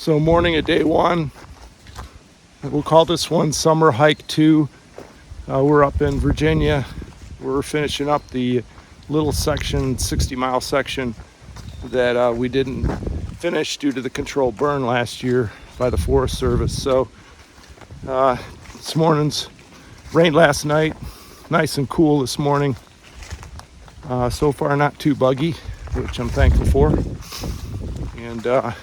So morning of day one, we'll call this one summer hike 2. We're up in Virginia. We're finishing up the little section, 60-mile section that we didn't finish due to the controlled burn last year by the Forest Service. So this morning's rained last night, nice and cool this morning. So far not too buggy, which I'm thankful for. And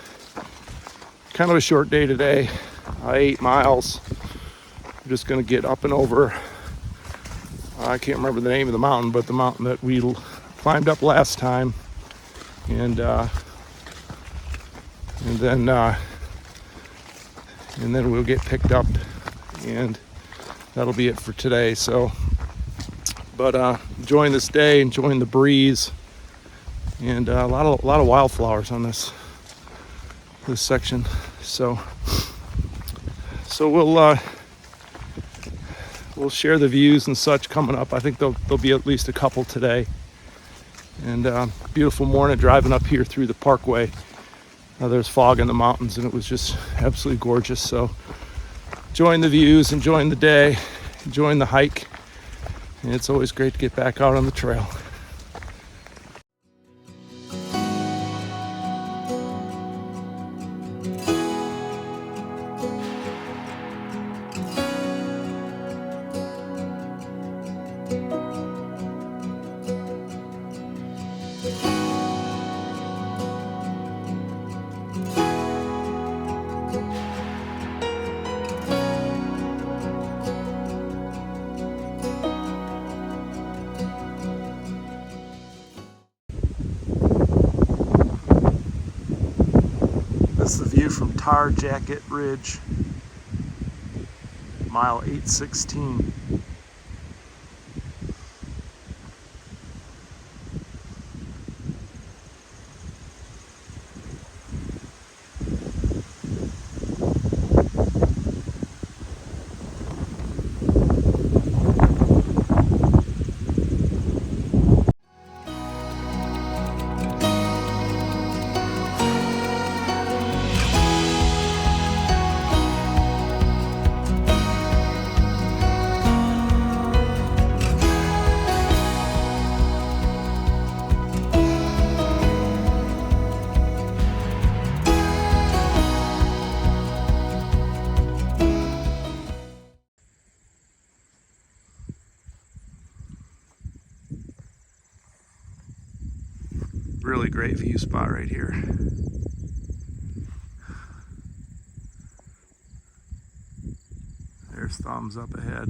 kind of a short day today, 8 miles. I'm just going to get up and over, I can't remember the name of the mountain, but the mountain that we climbed up last time. And then we'll get picked up, and that'll be it for today. So, but enjoying this day, enjoying the breeze, and a lot of wildflowers on this section. So we'll share the views and such coming up. I think there'll be at least a couple today. And beautiful morning driving up here through the parkway. There's fog in the mountains, and it was just absolutely gorgeous. So enjoying the views, enjoying the day, enjoying the hike. And it's always great to get back out on the trail. This is the view from Tar Jacket Ridge, mile 816. Really great view spot right here. There's thumbs up ahead.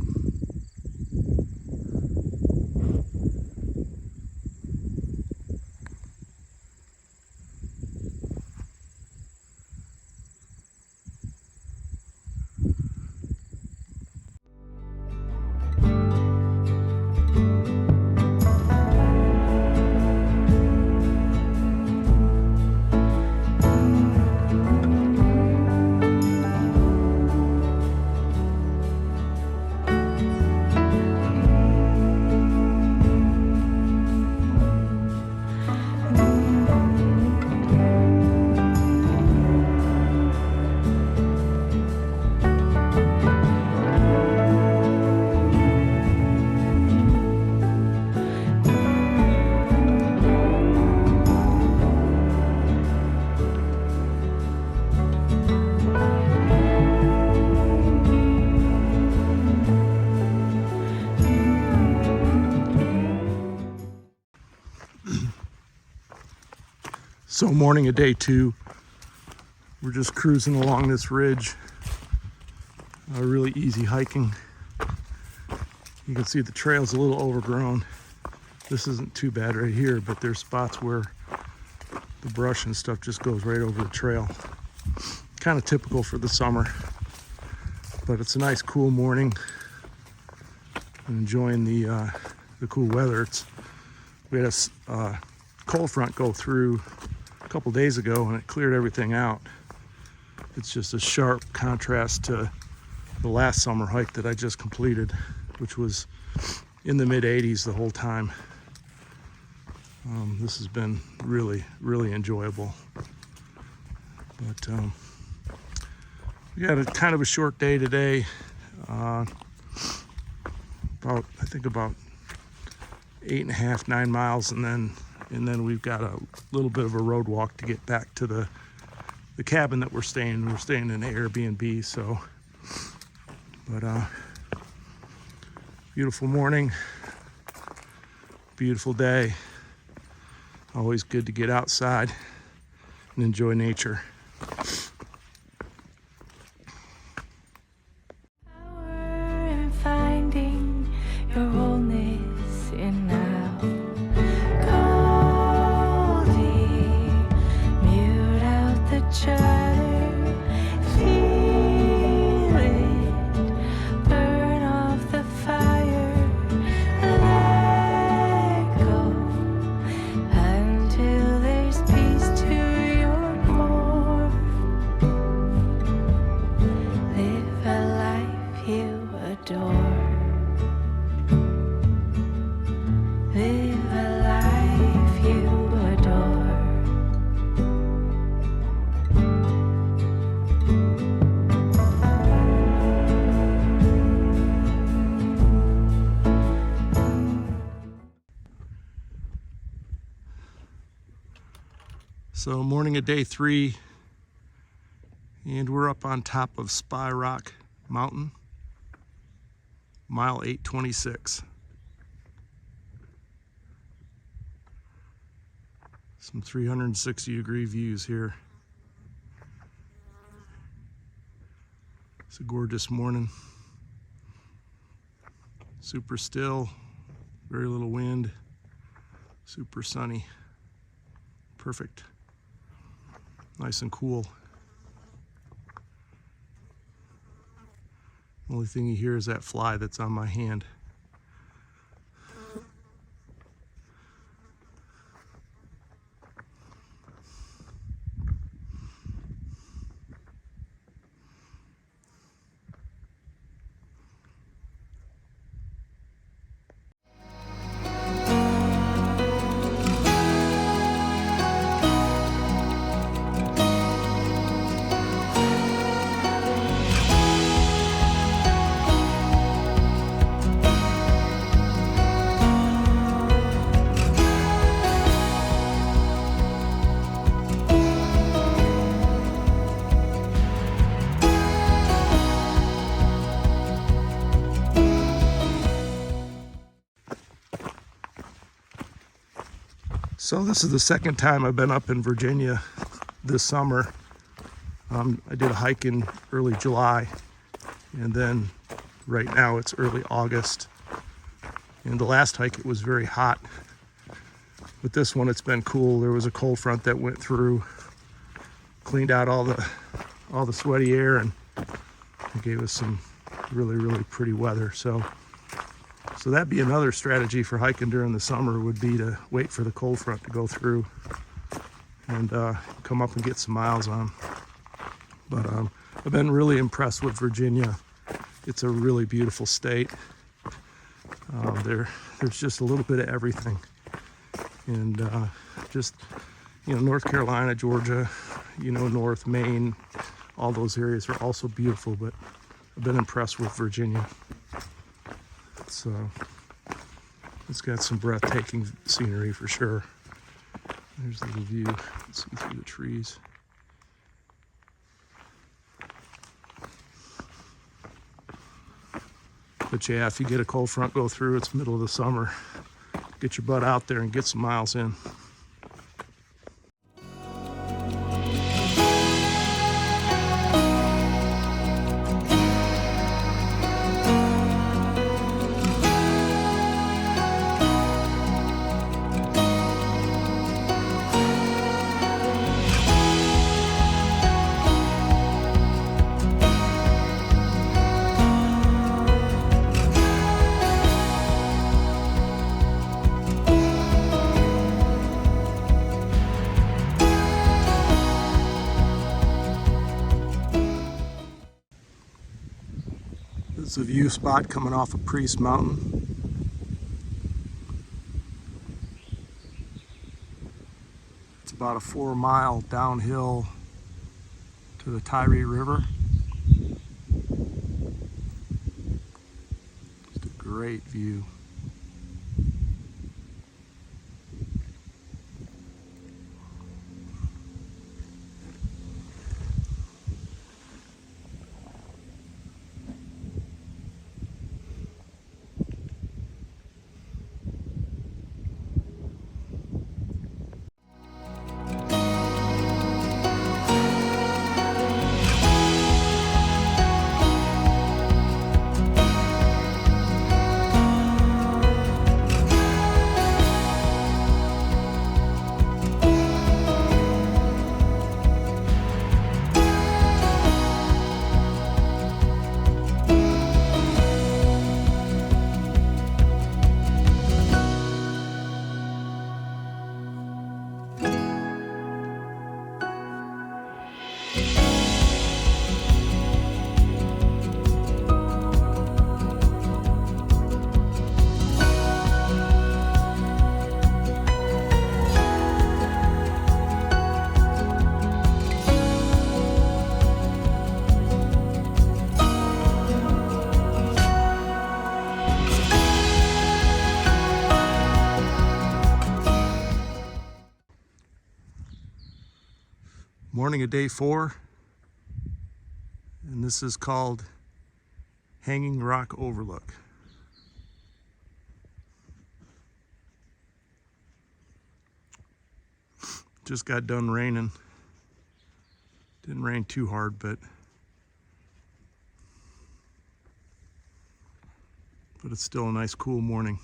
So morning of day 2, we're just cruising along this ridge, really easy hiking. You can see the trail's a little overgrown. This isn't too bad right here, but there's spots where the brush and stuff just goes right over the trail. Kind of typical for the summer, but it's a nice cool morning. I'm enjoying the cool weather. We had a cold front go through a couple days ago, and it cleared everything out. It's just a sharp contrast to the last summer hike that I just completed, which was in the mid-80s the whole time. This has been really enjoyable. But We had a kind of a short day today. I think about 8.5, 9 miles, and then we've got a little bit of a road walk to get back to the cabin that we're staying. We're staying in an Airbnb, so. But beautiful morning, beautiful day. Always good to get outside and enjoy nature. So morning of day 3, and we're up on top of Spy Rock Mountain, mile 826. Some 360-degree views here. It's a gorgeous morning. Super still, very little wind, super sunny. Perfect. Nice and cool. Only thing you hear is that fly that's on my hand. So this is the second time I've been up in Virginia this summer. I did a hike in early July, and then right now it's early August. And the last hike it was very hot. With this one it's been cool. There was a cold front that went through, cleaned out all the sweaty air, and it gave us some really pretty weather. So that'd be another strategy for hiking during the summer, would be to wait for the cold front to go through and come up and get some miles on. But I've been really impressed with Virginia. It's a really beautiful state. There's just a little bit of everything. And just, North Carolina, Georgia, North Maine, all those areas are also beautiful, but I've been impressed with Virginia. It's got some breathtaking scenery for sure. There's a little view. Let's see through the trees. But yeah, if you get a cold front go through, it's middle of the summer. Get your butt out there and get some miles in. It's a view spot coming off of Priest Mountain. It's about a 4-mile downhill to the Tyree River. great view. Morning of day 4, and this is called Hanging Rock Overlook. Just got done raining. Didn't rain too hard, but it's still a nice cool morning.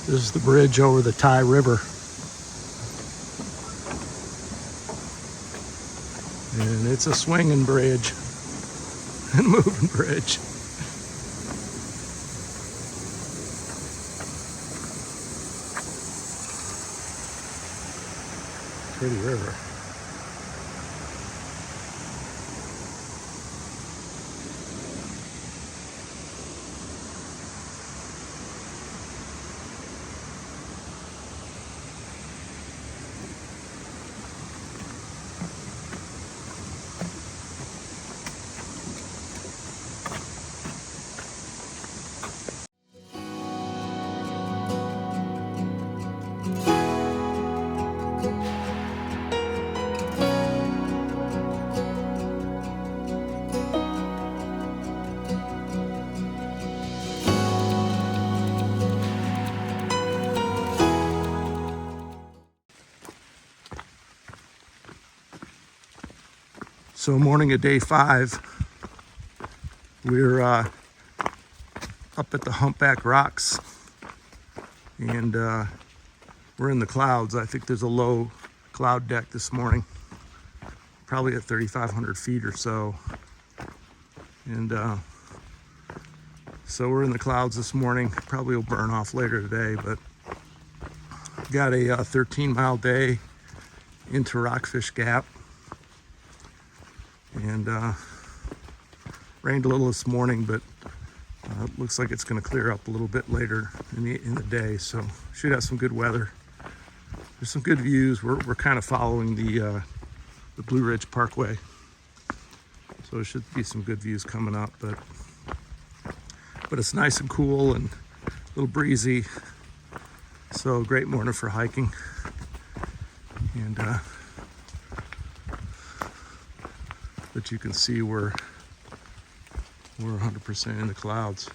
This is the bridge over the Ty River. And it's a swinging bridge and moving bridge. Pretty river. So morning of day 5, we're up at the Humpback Rocks, and we're in the clouds. I think there's a low cloud deck this morning, probably at 3,500 feet or so. And so we're in the clouds this morning. Probably will burn off later today, but got a 13-mile day into Rockfish Gap. And rained a little this morning, but it looks like it's going to clear up a little bit later in the day, so should have some good weather. There's some good views. We're kind of following the Blue Ridge Parkway, so there should be some good views coming up. But it's nice and cool and a little breezy, so great morning for hiking. And but you can see we're 100% in the clouds.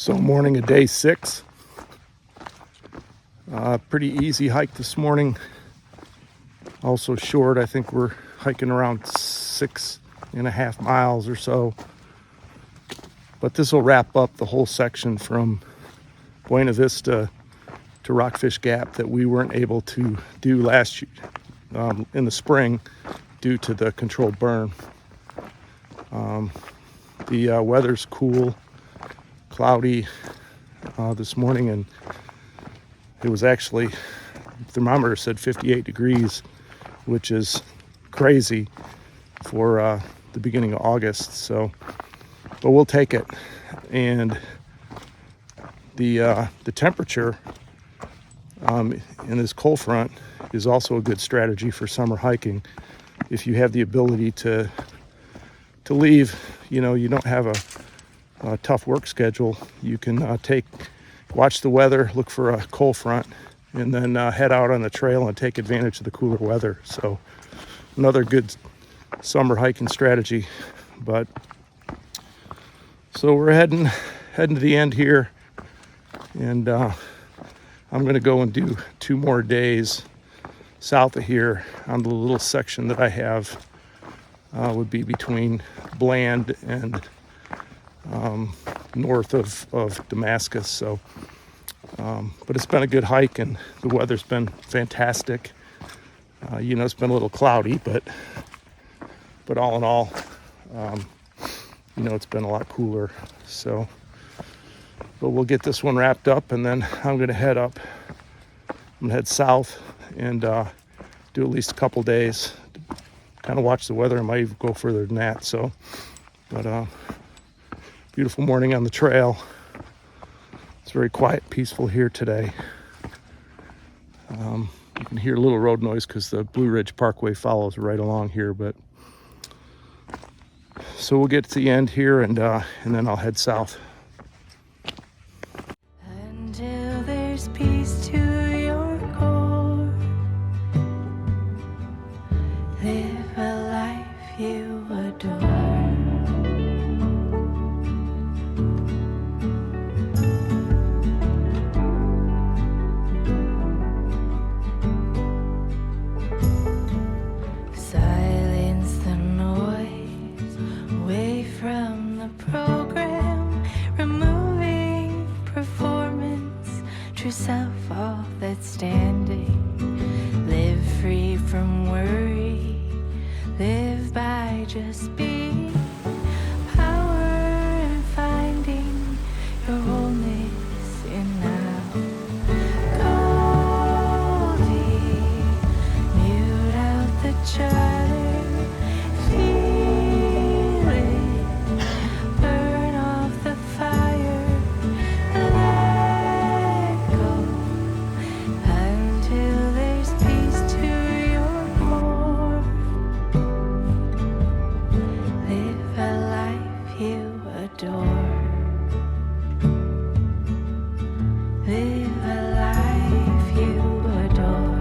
So morning of day 6. Pretty easy hike this morning. Also short. I think we're hiking around 6.5 miles or so. But this will wrap up the whole section from Buena Vista to Rockfish Gap that we weren't able to do last year, in the spring due to the controlled burn. The weather's cool, cloudy this morning, and it was actually, the thermometer said 58 degrees, which is crazy for the beginning of August. So, but we'll take it. And the temperature in this cold front is also a good strategy for summer hiking. If you have the ability to leave, you don't have a tough work schedule, you can watch the weather, look for a cold front, and then head out on the trail and take advantage of the cooler weather. So another good summer hiking strategy. But so we're heading to the end here, and I'm going to go and do 2 more days south of here on the little section that I have. Would be between Bland and north of Damascus. So, but it's been a good hike, and the weather's been fantastic. It's been a little cloudy, but all in all, it's been a lot cooler. So, but we'll get this one wrapped up, and then I'm going to head up. I'm going to head south and do at least a couple days. Kind of watch the weather. I might even go further than that. So, but beautiful morning on the trail. It's very quiet, peaceful here today. You can hear a little road noise because the Blue Ridge Parkway follows right along here. But so we'll get to the end here, and then I'll head south. Until there's peace to your core, live a life you adore. Silence the noise away from the program, removing performance, true self, all that's standing. Live free from worry, live by just being. Power in finding your wholeness in now. Goldie, mute out the chatter, feel it, burn off the fire, let go until there's peace to your core. Live a life you adore. Live a life you adore.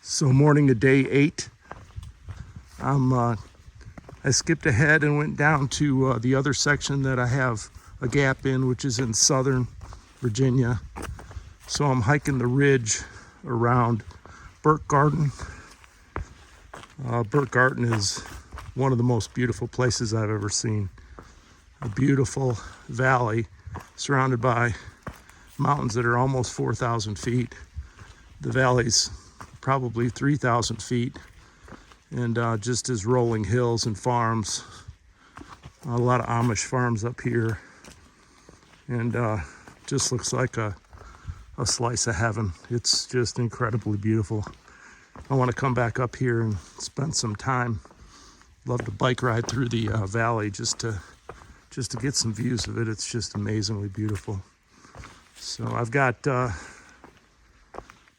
So morning of day 8. I skipped ahead and went down to the other section that I have a gap in, which is in southern Virginia. So I'm hiking the ridge around Burke Garden. Burke Garden is one of the most beautiful places I've ever seen. A beautiful valley surrounded by mountains that are almost 4,000 feet. The valley's probably 3,000 feet, and just as rolling hills and farms. A lot of Amish farms up here, and just looks like a slice of heaven. It's just incredibly beautiful. I want to come back up here and spend some time love to bike ride through the valley just to get some views of it. It's just amazingly beautiful. So I've got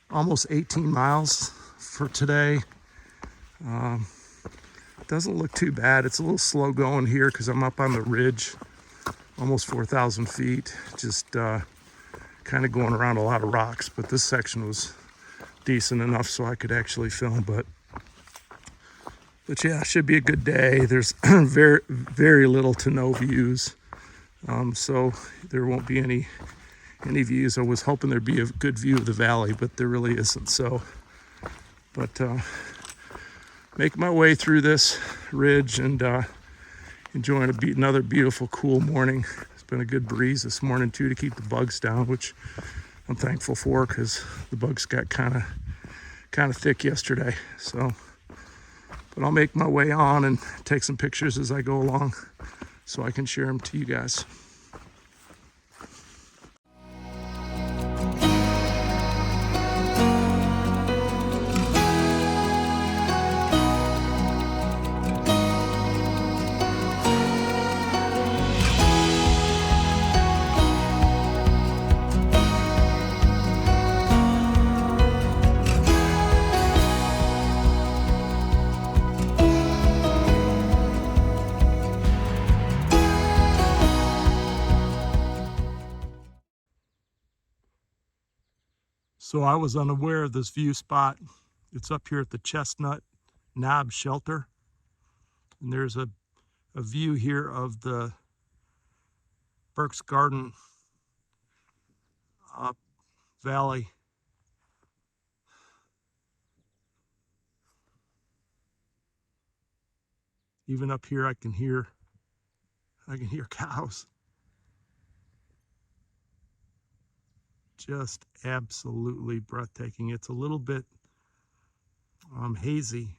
almost 18 miles for today. Doesn't look too bad. It's a little slow going here because I'm up on the ridge, almost 4,000 feet, just kind of going around a lot of rocks, but this section was decent enough so I could actually film. But yeah, it should be a good day. There's very little to no views, so there won't be any views. I was hoping there'd be a good view of the valley, but there really isn't. So, but making my way through this ridge and enjoying another beautiful, cool morning. It's been a good breeze this morning too to keep the bugs down, which I'm thankful for because the bugs got kind of thick yesterday. So, but I'll make my way on and take some pictures as I go along so I can share them to you guys. So I was unaware of this view spot. It's up here at the Chestnut Knob Shelter. And there's a view here of the Burke's Garden valley. Even up here I can hear cows. Just absolutely breathtaking. It's a little bit hazy,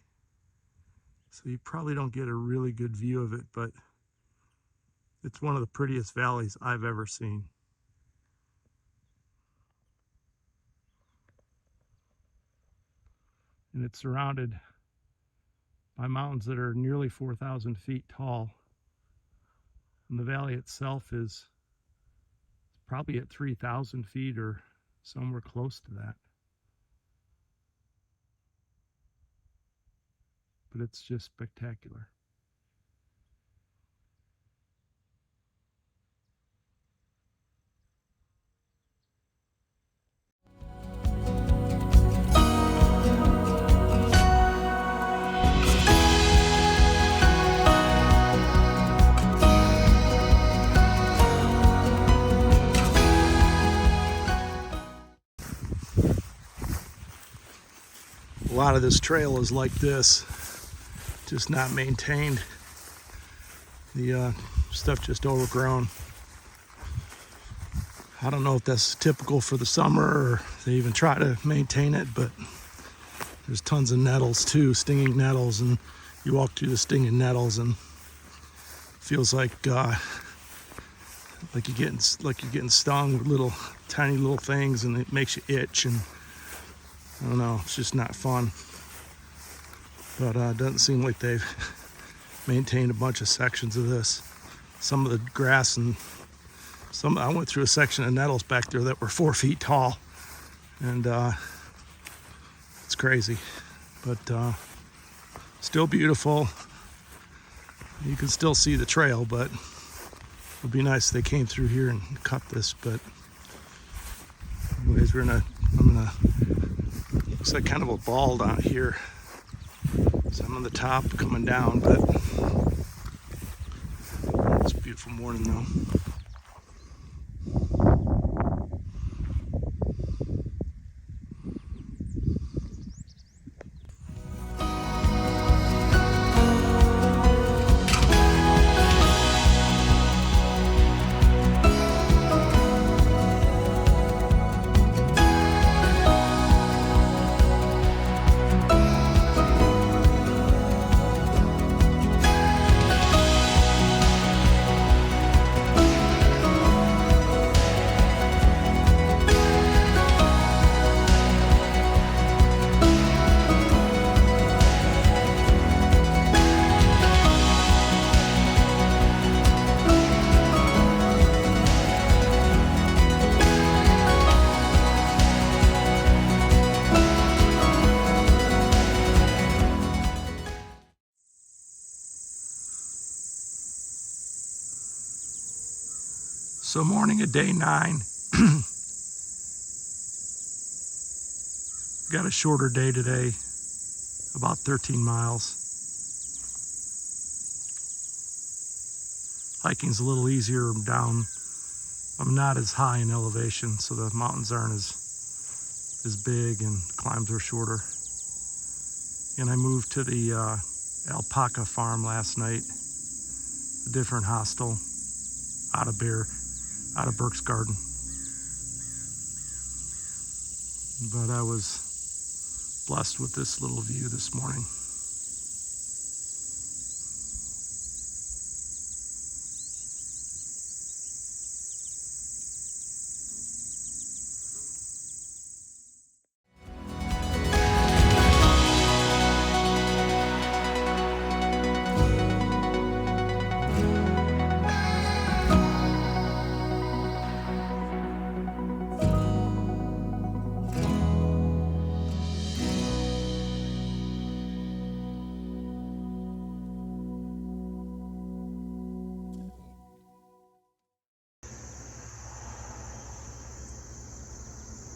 so you probably don't get a really good view of it, but it's one of the prettiest valleys I've ever seen. And it's surrounded by mountains that are nearly 4,000 feet tall. And the valley itself is probably at 3,000 feet or somewhere close to that. But it's just spectacular. A lot of this trail is like this, just not maintained. The stuff just overgrown. I don't know if that's typical for the summer or they even try to maintain it, but there's tons of nettles too, stinging nettles, and you walk through the stinging nettles and it feels like you're getting stung with tiny little things, and it makes you itch, and I don't know, it's just not fun. But it doesn't seem like they've maintained a bunch of sections of this. Some of the grass and I went through a section of nettles back there that were 4 feet tall, and it's crazy, but still beautiful. You can still see the trail, but it would be nice if they came through here and cut this. But anyways, looks like kind of a ball down here. So I'm on the top coming down, but it's a beautiful morning though. So morning of day 9. Got a shorter day today, about 13 miles. Hiking's a little easier down. I'm not as high in elevation, so the mountains aren't as big and climbs are shorter. And I moved to the alpaca farm last night, a different hostel out of Burke's Garden. But I was blessed with this little view this morning.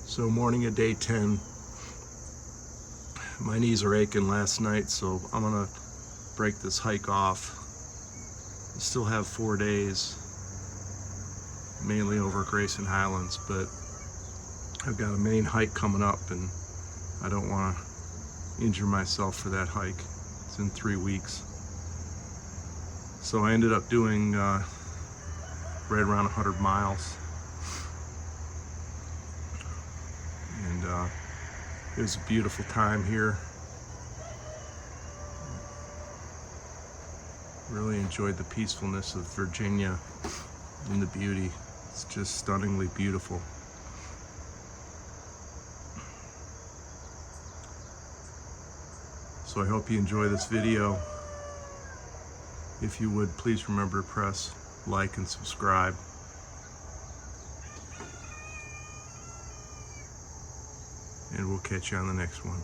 So morning of day 10. My knees are aching last night, so I'm gonna break this hike off. I still have 4 days, mainly over Grayson Highlands, but I've got a main hike coming up and I don't want to injure myself for that hike. It's in 3 weeks. So I ended up doing right around 100 miles. And it was a beautiful time here. Really enjoyed the peacefulness of Virginia and the beauty. It's just stunningly beautiful. So I hope you enjoy this video. If you would, please remember to press like and subscribe. And we'll catch you on the next one.